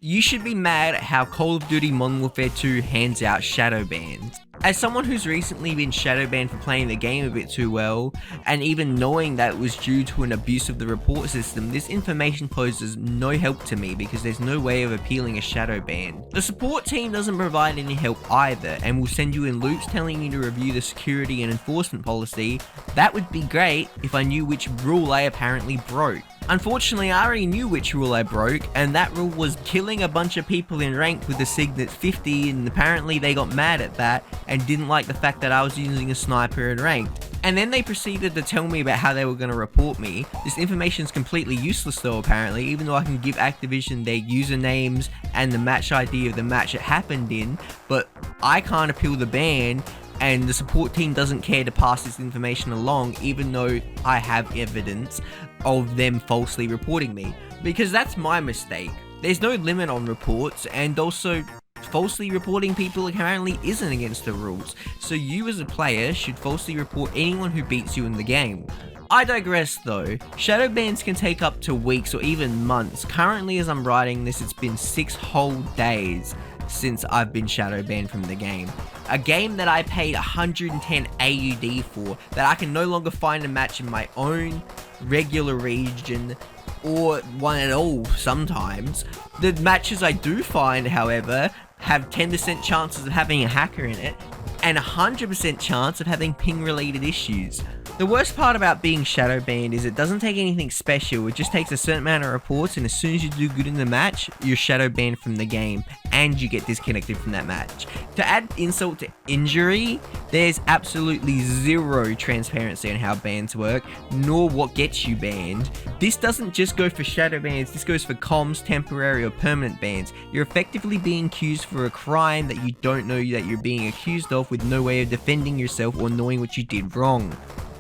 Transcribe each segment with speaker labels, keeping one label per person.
Speaker 1: You should be mad at how Call of Duty Modern Warfare 2 hands out shadow bans. As someone who's recently been shadow banned for playing the game a bit too well, and even knowing that it was due to an abuse of the report system, this information poses no help to me because there's no way of appealing a shadow ban. The support team doesn't provide any help either, and will send you in loops telling you to review the security and enforcement policy. That would be great if I knew which rule I apparently broke. Unfortunately, I already knew which rule I broke, and that rule was killing a bunch of people in ranked with a Signet 50, and apparently they got mad at that and didn't like the fact that I was using a sniper in ranked. And then they proceeded to tell me about how they were going to report me. This information is completely useless though apparently, even though I can give Activision their usernames and the match ID of the match it happened in, but I can't appeal the ban. And the support team doesn't care to pass this information along, even though I have evidence of them falsely reporting me. Because that's my mistake. There's no limit on reports, and also falsely reporting people apparently isn't against the rules. So you as a player should falsely report anyone who beats you in the game. I digress though. Shadow bans can take up to weeks or even months. Currently, as I'm writing this, it's been 6 whole days since I've been shadow banned from the game. A game that I paid 110 AUD for, that I can no longer find a match in my own regular region, or one at all sometimes. The matches I do find, however, have 10% chances of having a hacker in it, and 100% chance of having ping related issues. The worst part about being shadow banned is it doesn't take anything special, it just takes a certain amount of reports, and as soon as you do good in the match, you're shadow banned from the game, and you get disconnected from that match. To add insult to injury, there's absolutely zero transparency on how bans work, nor what gets you banned. This doesn't just go for shadow bans, this goes for comms, temporary or permanent bans. You're effectively being accused for a crime that you don't know that you're being accused of, with no way of defending yourself or knowing what you did wrong.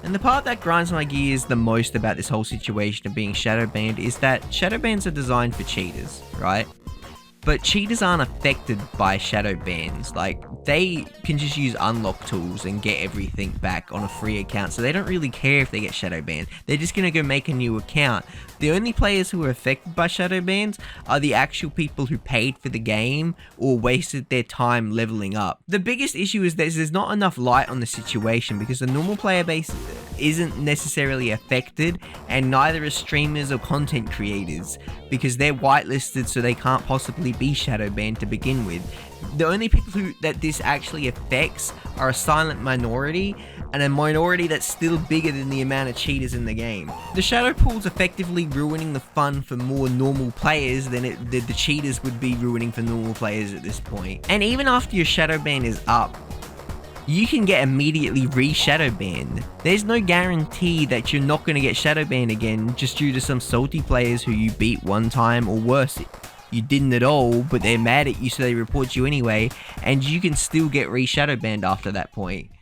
Speaker 1: And the part that grinds my gears the most about this whole situation of being shadow banned is that shadow bans are designed for cheaters, right? But cheaters aren't affected by shadow bans. Like, they can just use unlock tools and get everything back on a free account, so they don't really care if they get shadow banned. They're just gonna go make a new account. The only players who are affected by shadow bans are the actual people who paid for the game or wasted their time leveling up. The biggest issue is there's not enough light on the situation because the normal player base isn't necessarily affected, and neither are streamers or content creators because they're whitelisted, so they can't possibly be shadow banned to begin with. The only people that this actually affects are a silent minority, and a minority that's still bigger than the amount of cheaters in the game. The shadow pool's effectively ruining the fun for more normal players than the cheaters would be ruining for normal players at this point. And even after your shadow ban is up, you can get immediately re-shadow banned. There's no guarantee that you're not going to get shadow banned again just due to some salty players who you beat one time, or worse, you didn't at all, but they're mad at you so they report you anyway, and you can still get re-shadow banned after that point.